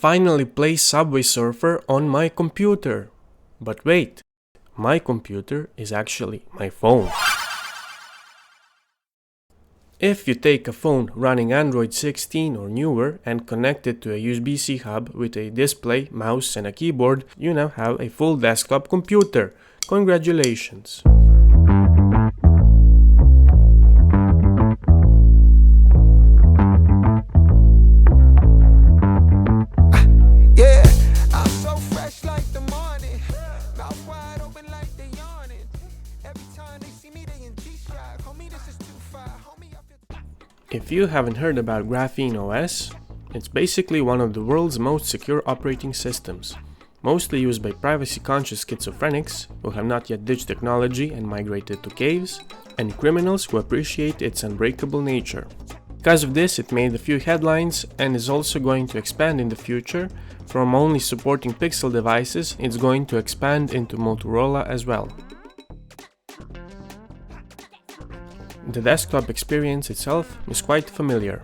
finally play Subway Surfer on my computer. But wait, my computer is actually my phone. If you take a phone running Android 16 or newer and connect it to a USB-C hub with a display, mouse and a keyboard, you now have a full desktop computer. Congratulations! If you haven't heard about GrapheneOS, it's basically one of the world's most secure operating systems, mostly used by privacy-conscious schizophrenics who have not yet ditched technology and migrated to caves, and criminals who appreciate its unbreakable nature. Because of this, it made a few headlines and is also going to expand in the future. From only supporting Pixel devices, it's going to expand into Motorola as well. The desktop experience itself is quite familiar.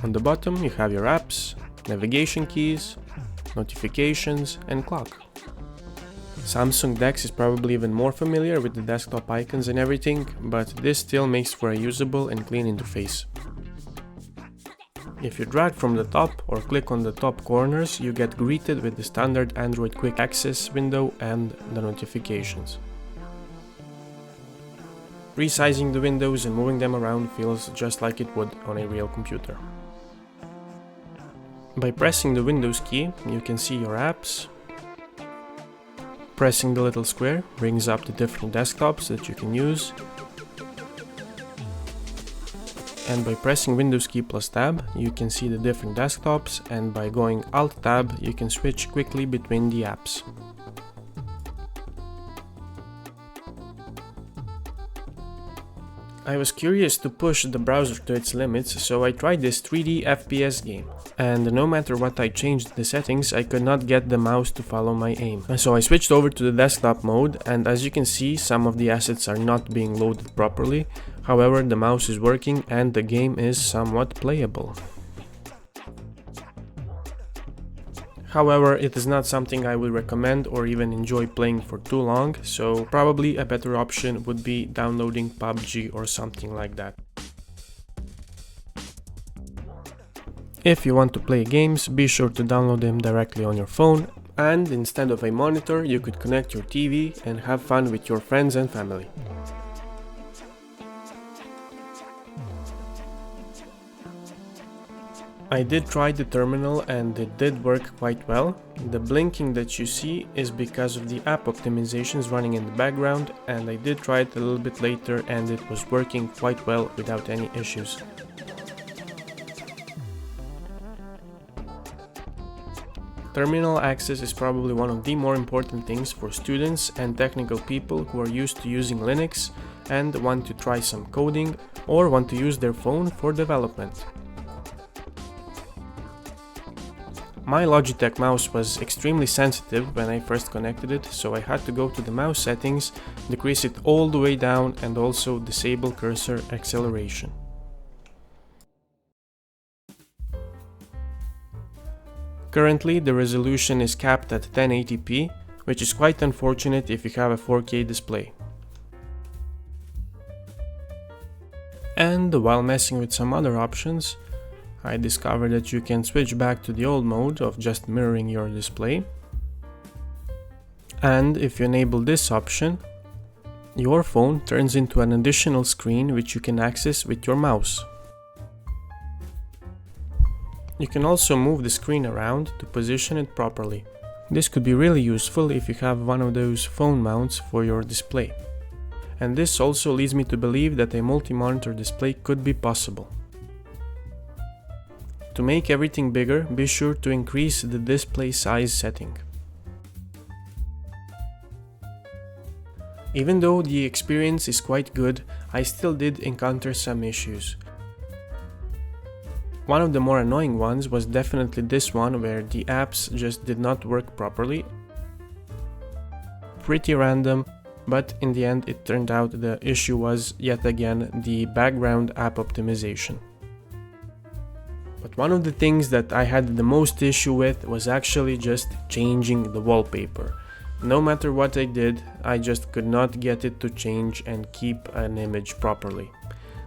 On the bottom you have your apps, navigation keys, notifications and clock. Samsung DeX is probably even more familiar with the desktop icons and everything, but this still makes for a usable and clean interface. If you drag from the top or click on the top corners, you get greeted with the standard Android Quick Access window and the notifications. Resizing the windows and moving them around feels just like it would on a real computer. By pressing the Windows key, you can see your apps. Pressing the little square brings up the different desktops that you can use. And by pressing Windows key plus tab, you can see the different desktops, and by going Alt tab, you can switch quickly between the apps. I was curious to push the browser to its limits, so I tried this 3D FPS game. And no matter what I changed the settings, I could not get the mouse to follow my aim. So I switched over to the desktop mode, and as you can see, some of the assets are not being loaded properly. However, the mouse is working and the game is somewhat playable. However, it is not something I would recommend or even enjoy playing for too long, so probably a better option would be downloading PUBG or something like that. If you want to play games, be sure to download them directly on your phone, and instead of a monitor, you could connect your TV and have fun with your friends and family. I did try the terminal and it did work quite well. The blinking that you see is because of the app optimizations running in the background, and I did try it a little bit later and it was working quite well without any issues. Terminal access is probably one of the more important things for students and technical people who are used to using Linux and want to try some coding or want to use their phone for development. My Logitech mouse was extremely sensitive when I first connected it, so I had to go to the mouse settings, decrease it all the way down and also disable cursor acceleration. Currently the resolution is capped at 1080p, which is quite unfortunate if you have a 4K display. And while messing with some other options, I discovered that you can switch back to the old mode of just mirroring your display. And if you enable this option, your phone turns into an additional screen which you can access with your mouse. You can also move the screen around to position it properly. This could be really useful if you have one of those phone mounts for your display. And this also leads me to believe that a multi-monitor display could be possible. To make everything bigger, be sure to increase the display size setting. Even though the experience is quite good, I still did encounter some issues. One of the more annoying ones was definitely this one, where the apps just did not work properly. Pretty random, but in the end it turned out the issue was yet again the background app optimization. But one of the things that I had the most issue with was actually just changing the wallpaper. No matter what I did, I just could not get it to change and keep an image properly.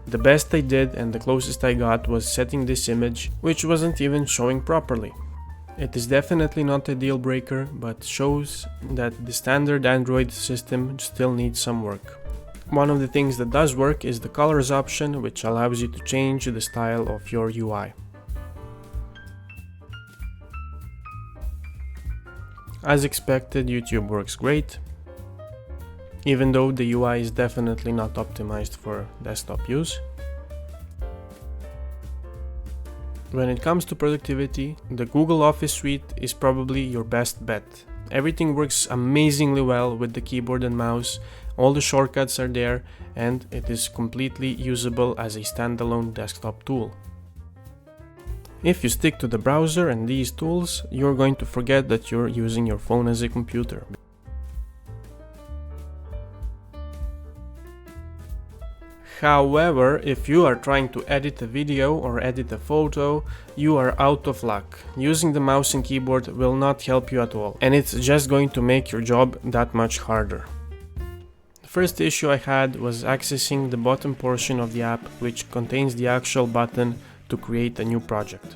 The best I did and the closest I got was setting this image, which wasn't even showing properly. It is definitely not a deal breaker, but shows that the standard Android system still needs some work. One of the things that does work is the colors option, which allows you to change the style of your UI. As expected, YouTube works great, even though the UI is definitely not optimized for desktop use. When it comes to productivity, the Google Office suite is probably your best bet. Everything works amazingly well with the keyboard and mouse, all the shortcuts are there, and it is completely usable as a standalone desktop tool. If you stick to the browser and these tools, you're going to forget that you're using your phone as a computer. However, if you are trying to edit a video or edit a photo, you are out of luck. Using the mouse and keyboard will not help you at all, and it's just going to make your job that much harder. The first issue I had was accessing the bottom portion of the app, which contains the actual button to create a new project.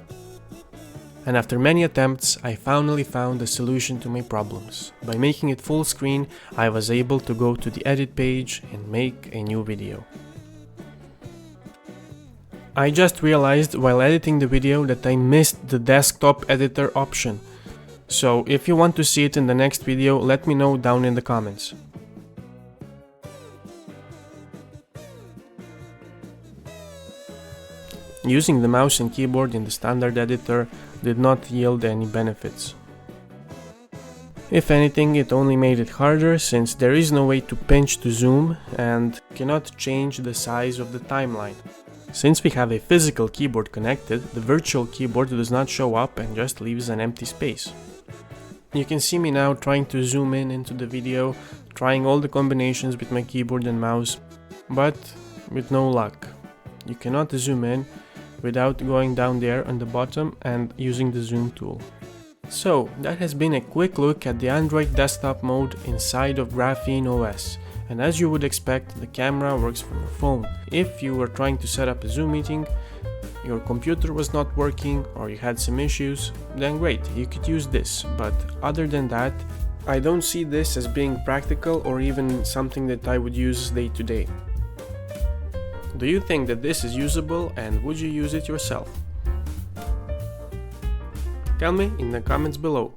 And after many attempts, I finally found a solution to my problems. By making it full screen, I was able to go to the edit page and make a new video. I just realized while editing the video that I missed the desktop editor option. So if you want to see it in the next video, let me know down in the comments. Using the mouse and keyboard in the standard editor did not yield any benefits. If anything, it only made it harder since there is no way to pinch to zoom and cannot change the size of the timeline. Since we have a physical keyboard connected, the virtual keyboard does not show up and just leaves an empty space. You can see me now trying to zoom in into the video, trying all the combinations with my keyboard and mouse, but with no luck. You cannot zoom in without going down there on the bottom and using the zoom tool. So that has been a quick look at the Android desktop mode inside of GrapheneOS. And as you would expect, the camera works from your phone. If you were trying to set up a Zoom meeting, your computer was not working or you had some issues, then great, you could use this. But other than that, I don't see this as being practical or even something that I would use day to day. Do you think that this is usable and would you use it yourself? Tell me in the comments below.